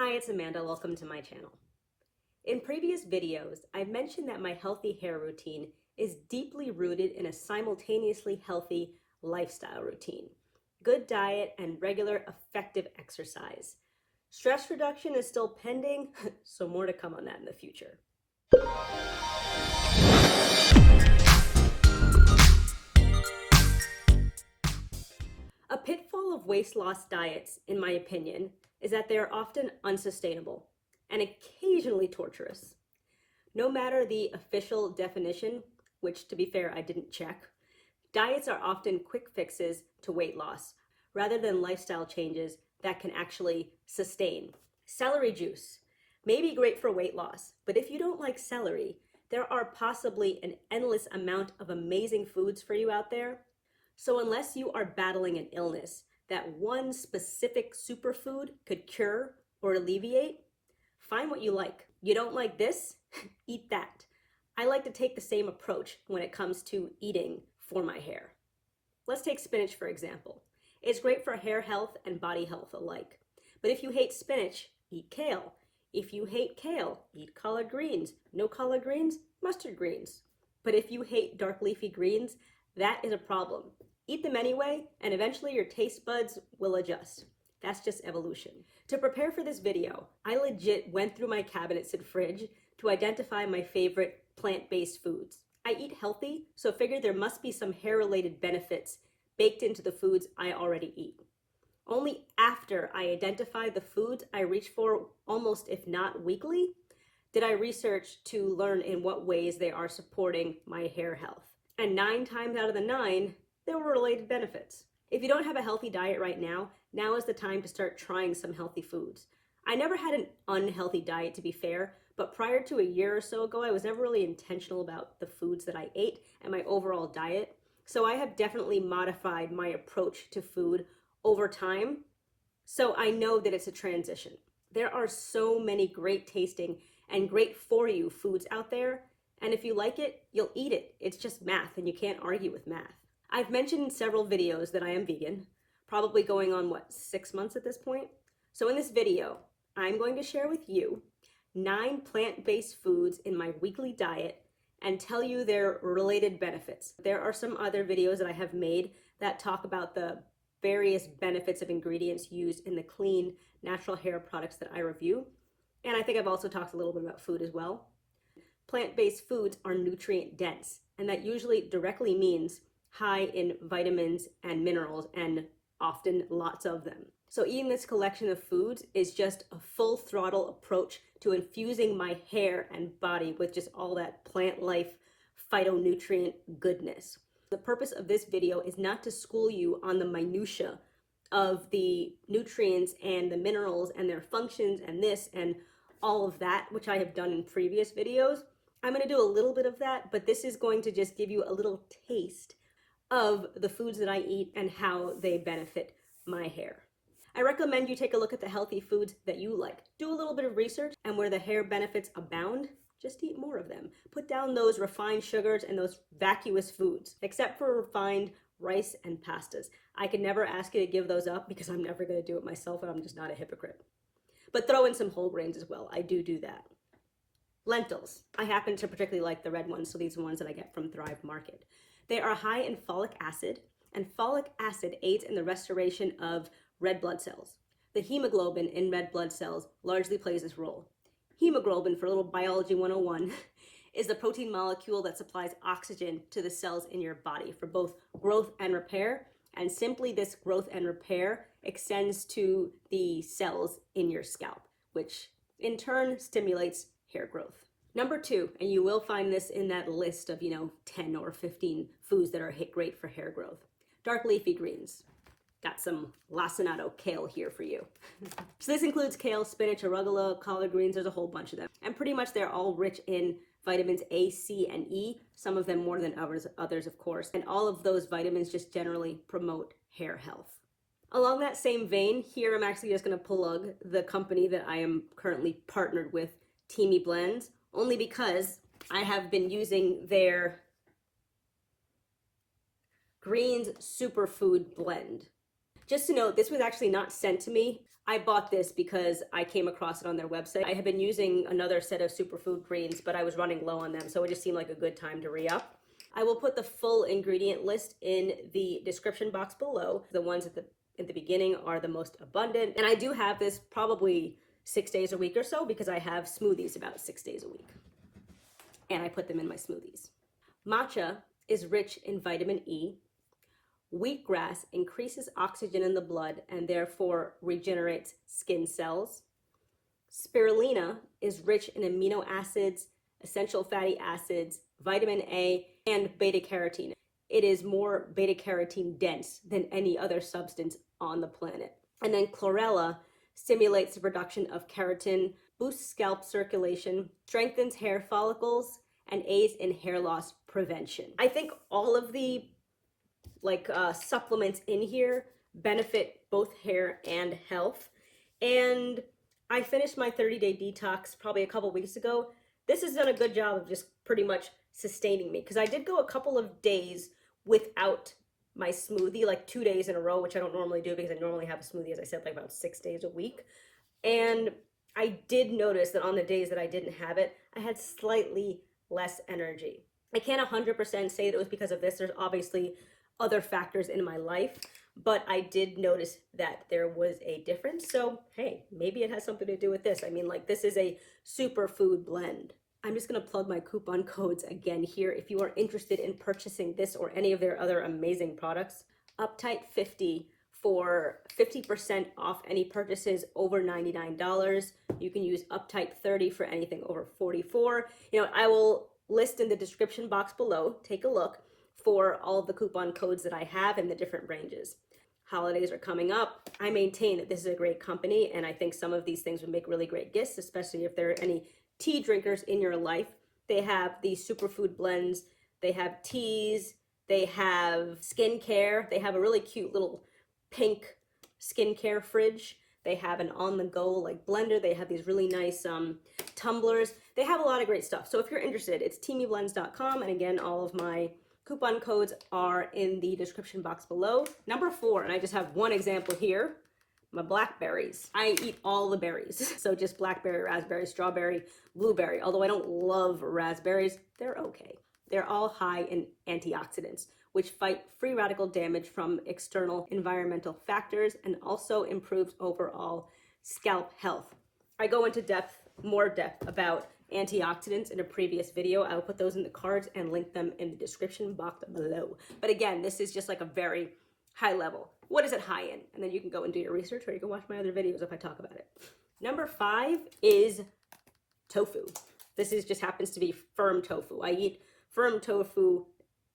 Hi, it's Amanda. Welcome to my channel. In previous videos, I've mentioned that my healthy hair routine is deeply rooted in a simultaneously healthy lifestyle routine, good diet, and regular effective exercise. Stress reduction is still pending, so more to come on that in the future. A pitfall of weight loss diets, in my opinion, is that they are often unsustainable and occasionally torturous. No matter the official definition, which to be fair, I didn't check, diets are often quick fixes to weight loss rather than lifestyle changes that can actually sustain. Celery juice may be great for weight loss, but if you don't like celery, there are possibly an endless amount of amazing foods for you out there. So unless you are battling an illness that one specific superfood could cure or alleviate, find what you like. You don't like this? Eat that. I like to take the same approach when it comes to eating for my hair. Let's take spinach for example. It's great for hair health and body health alike. But if you hate spinach, eat kale. If you hate kale, eat collard greens. No collard greens? Mustard greens. But if you hate dark leafy greens, that is a problem. Eat them anyway, and eventually your taste buds will adjust. That's just evolution. To prepare for this video, I legit went through my cabinets and fridge to identify my favorite plant-based foods. I eat healthy, so figured there must be some hair-related benefits baked into the foods I already eat. Only after I identified the foods I reach for almost if not weekly, did I research to learn in what ways they are supporting my hair health. And 9 times out of the 9, there were related benefits. If you don't have a healthy diet right now, now is the time to start trying some healthy foods. I never had an unhealthy diet, to be fair, but prior to a year or so ago, I was never really intentional about the foods that I ate and my overall diet. So I have definitely modified my approach to food over time. So I know that it's a transition. There are so many great tasting and great for you foods out there. And if you like it, you'll eat it. It's just math and you can't argue with math. I've mentioned in several videos that I am vegan, probably going on, 6 months at this point? So in this video, I'm going to share with you 9 plant-based foods in my weekly diet and tell you their related benefits. There are some other videos that I have made that talk about the various benefits of ingredients used in the clean, natural hair products that I review. And I think I've also talked a little bit about food as well. Plant-based foods are nutrient dense, and that usually directly means high in vitamins and minerals, and often lots of them. So eating this collection of foods is just a full throttle approach to infusing my hair and body with just all that plant life phytonutrient goodness. The purpose of this video is not to school you on the minutia of the nutrients and the minerals and their functions and this and all of that, which I have done in previous videos. I'm going to do a little bit of that, but this is going to just give you a little taste of the foods that I eat and how they benefit my hair. I recommend you take a look at the healthy foods that you like. Do a little bit of research, and where the hair benefits abound, just eat more of them. Put down those refined sugars and those vacuous foods, except for refined rice and pastas. I could never ask you to give those up because I'm never going to do it myself and I'm just not a hypocrite. But throw in some whole grains as well. I do that. Lentils. I happen to particularly like the red ones, so these are ones that I get from Thrive Market. They are high in folic acid, and folic acid aids in the restoration of red blood cells. The hemoglobin in red blood cells largely plays this role. Hemoglobin, for a little biology 101, is the protein molecule that supplies oxygen to the cells in your body for both growth and repair, and simply this growth and repair extends to the cells in your scalp, which in turn stimulates hair growth. Number 2, and you will find this in that list of 10 or 15 foods that are great for hair growth. Dark leafy greens. Got some lacinato kale here for you. So this includes kale, spinach, arugula, collard greens. There's a whole bunch of them. And pretty much they're all rich in vitamins A, C, and E. Some of them more than others of course. And all of those vitamins just generally promote hair health. Along that same vein, here I'm actually just going to plug the company that I am currently partnered with, Teami Blends, only because I have been using their Greens Superfood Blend. Just to note, this was actually not sent to me. I bought this because I came across it on their website. I had been using another set of superfood greens, but I was running low on them, so it just seemed like a good time to re-up. I will put the full ingredient list in the description box below. The ones at the beginning are the most abundant, and I do have this probably 6 days a week or so because I have smoothies about 6 days a week, and I put them in my smoothies. Matcha is rich in vitamin E. Wheatgrass increases oxygen in the blood and therefore regenerates skin cells. Spirulina is rich in amino acids, essential fatty acids, vitamin A, and beta carotene. It is more beta carotene dense than any other substance on the planet. And then chlorella stimulates the production of keratin, boosts scalp circulation, strengthens hair follicles, and aids in hair loss prevention. I think all of the supplements in here benefit both hair and health. And I finished my 30-day detox probably a couple weeks ago. This has done a good job of just pretty much sustaining me, because I did go a couple of days without my smoothie, like 2 days in a row, which I don't normally do because I normally have a smoothie, as I said, like about 6 days a week. And I did notice that on the days that I didn't have it, I had slightly less energy. I can't 100% say that it was because of this. There's obviously other factors in my life, but I did notice that there was a difference. So, hey, maybe it has something to do with this. I mean, like, this is a superfood blend. I'm just going to plug my coupon codes again here. If you are interested in purchasing this or any of their other amazing products, Uptight 50 for 50% off any purchases over $99. You can use Uptight 30 for anything over $44. You know, I will list in the description box below, take a look, for all of the coupon codes that I have in the different ranges. Holidays are coming up. I maintain that this is a great company, and I think some of these things would make really great gifts, especially if there are any tea drinkers in your life. They have these superfood blends, they have teas, they have skincare, they have a really cute little pink skincare fridge. They have an on-the-go like blender. They have these really nice tumblers. They have a lot of great stuff. So if you're interested, it's teamyblends.com, and again, all of my coupon codes are in the description box below. Number 4, and I just have one example here, my blackberries. I eat all the berries. So just blackberry, raspberry, strawberry, blueberry. Although I don't love raspberries, they're okay. They're all high in antioxidants, which fight free radical damage from external environmental factors and also improves overall scalp health. I go into more depth about antioxidants in a previous video. I'll put those in the cards and link them in the description box below. But again, this is just like a very high level. What is it high in? And then you can go and do your research, or you can watch my other videos if I talk about it. Number 5 is tofu. This is just happens to be firm tofu. I eat firm tofu,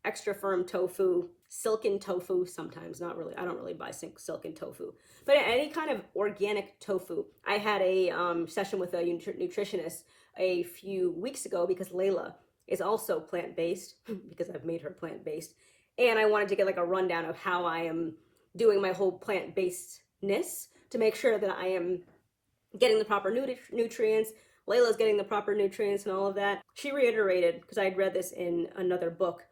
extra firm tofu, silken tofu sometimes, not really. I don't really buy silken tofu. But any kind of organic tofu. I had a session with a nutritionist a few weeks ago because Layla is also plant-based because I've made her plant-based. And I wanted to get like a rundown of how I am doing my whole plant-basedness to make sure that I am getting the proper nutrients, Layla's getting the proper nutrients and all of that. She reiterated, because I had read this in another book,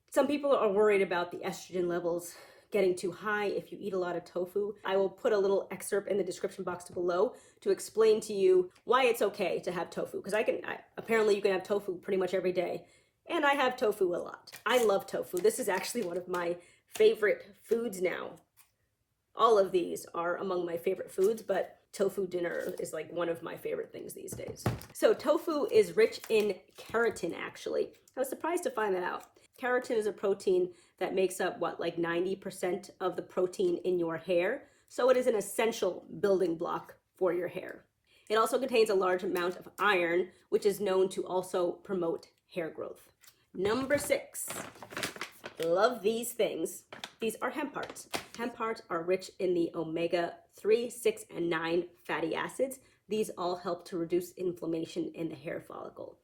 some people are worried about the estrogen levels getting too high if you eat a lot of tofu. I will put a little excerpt in the description box below to explain to you why it's okay to have tofu. Because apparently you can have tofu pretty much every day. And I have tofu a lot. I love tofu. This is actually one of my favorite foods now. All of these are among my favorite foods, but tofu dinner is like one of my favorite things these days. So tofu is rich in keratin, actually. I was surprised to find that out. Keratin is a protein that makes up, like 90% of the protein in your hair. So it is an essential building block for your hair. It also contains a large amount of iron, which is known to also promote hair growth. Number 6, love these things. These are hemp hearts. Hemp hearts are rich in the omega-3, 6, and 9 fatty acids. These all help to reduce inflammation in the hair follicle.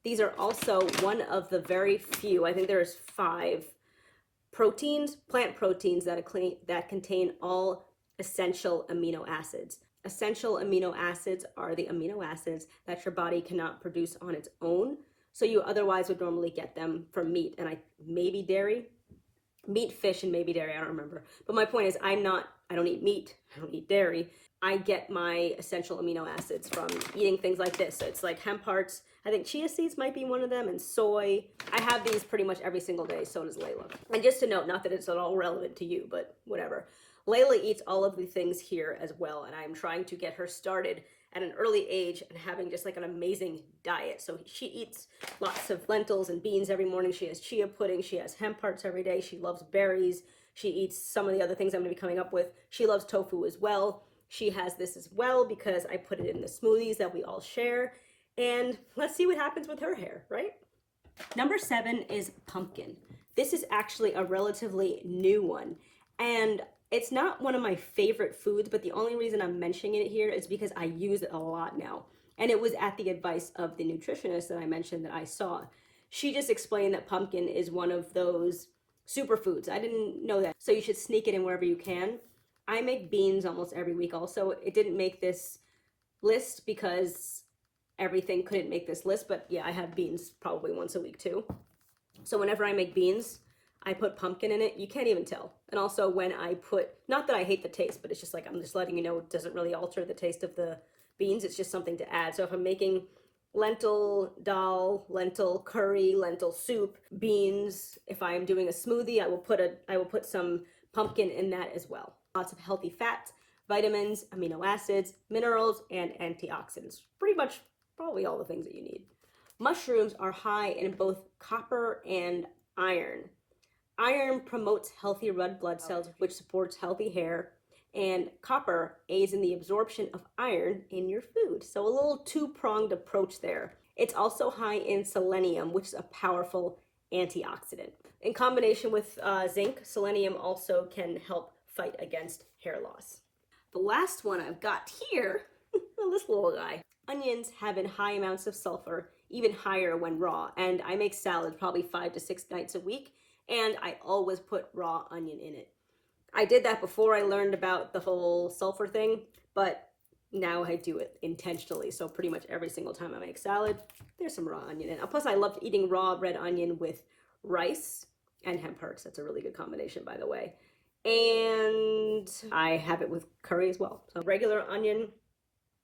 These are also one of the very few, I think there's 5 proteins, plant proteins that contain all essential amino acids. Essential amino acids are the amino acids that your body cannot produce on its own. So you otherwise would normally get them from meat and maybe dairy. Meat, fish, and maybe dairy, I don't remember. But my point is I'm not I don't eat meat, I don't eat dairy. I get my essential amino acids from eating things like this. So it's like hemp hearts. I think chia seeds might be one of them, and soy. I have these pretty much every single day, so does Layla. And just to note, not that it's at all relevant to you, but whatever. Layla eats all of the things here as well, and I'm trying to get her started at an early age and having just like an amazing diet. So she eats lots of lentils and beans every morning. She has chia pudding. She has hemp hearts every day. She loves berries. She eats some of the other things I'm going to be coming up with. She loves tofu as well. She has this as well because I put it in the smoothies that we all share. And let's see what happens with her hair, right? Number 7 is pumpkin. This is actually a relatively new one. And it's not one of my favorite foods, but the only reason I'm mentioning it here is because I use it a lot now. And it was at the advice of the nutritionist that I mentioned that I saw. She just explained that pumpkin is one of those superfoods. I didn't know that. So you should sneak it in wherever you can. I make beans almost every week also. It didn't make this list because everything couldn't make this list, but yeah, I have beans probably once a week too. So whenever I make beans, I put pumpkin in it. You can't even tell. And also when I put, not that I hate the taste, but it's just like, I'm just letting you know it doesn't really alter the taste of the beans. It's just something to add. So if I'm making lentil dal, lentil curry, lentil soup, beans, if I'm doing a smoothie, I will put some pumpkin in that as well. Lots of healthy fats, vitamins, amino acids, minerals, and antioxidants. Pretty much probably all the things that you need. Mushrooms are high in both copper and iron. Iron promotes healthy red blood cells, which supports healthy hair, and copper aids in the absorption of iron in your food. So a little two-pronged approach there. It's also high in selenium, which is a powerful antioxidant. In combination with zinc, selenium also can help fight against hair loss. The last one I've got here, this little guy. Onions have in high amounts of sulfur, even higher when raw, and I make salad probably 5 to 6 nights a week, and I always put raw onion in it. I did that before I learned about the whole sulfur thing, but now I do it intentionally. So pretty much every single time I make salad, there's some raw onion in it. Plus I love eating raw red onion with rice and hemp hearts. That's a really good combination, by the way. And I have it with curry as well. So regular onion,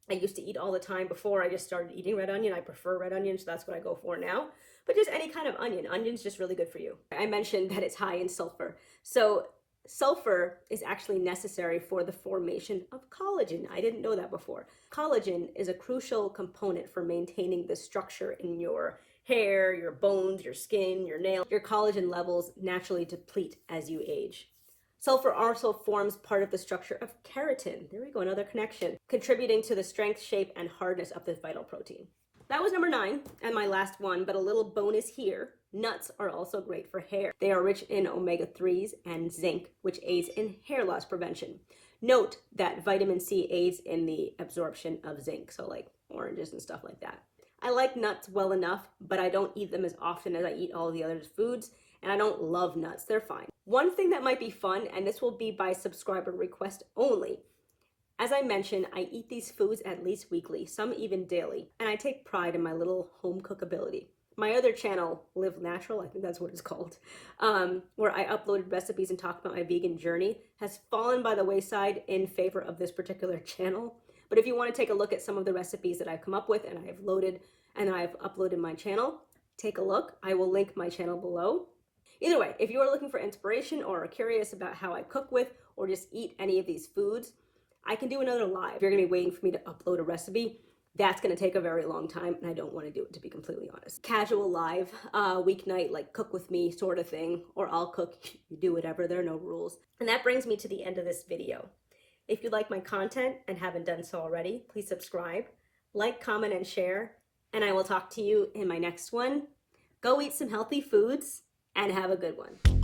I used to eat all the time before I just started eating red onion. I prefer red onion, so that's what I go for now. But just any kind of onion. Onion's just really good for you. I mentioned that it's high in sulfur. So sulfur is actually necessary for the formation of collagen. I didn't know that before. Collagen is a crucial component for maintaining the structure in your hair, your bones, your skin, your nails. Your collagen levels naturally deplete as you age. Sulfur also forms part of the structure of keratin. There we go, another connection, contributing to the strength, shape, and hardness of this vital protein. That was number 9 and my last one, but a little bonus here. Nuts are also great for hair. They are rich in omega-3s and zinc, which aids in hair loss prevention. Note that vitamin C aids in the absorption of zinc, so like oranges and stuff like that. I like nuts well enough, but I don't eat them as often as I eat all the other foods, and I don't love nuts. They're fine. One thing that might be fun, and this will be by subscriber request only. As I mentioned, I eat these foods at least weekly, some even daily, and I take pride in my little home cook ability. My other channel, Live Natural, I think that's what it's called, where I uploaded recipes and talked about my vegan journey, has fallen by the wayside in favor of this particular channel. But if you want to take a look at some of the recipes that I've come up with and I've loaded and I've uploaded my channel, take a look. I will link my channel below. Either way, if you are looking for inspiration or are curious about how I cook with or just eat any of these foods, I can do another live. If you're going to be waiting for me to upload a recipe, that's going to take a very long time, and I don't want to do it, to be completely honest. Casual live, weeknight, like cook with me sort of thing, or I'll cook, you do whatever, there are no rules. And that brings me to the end of this video. If you like my content and haven't done so already, please subscribe, like, comment, and share, and I will talk to you in my next one. Go eat some healthy foods and have a good one.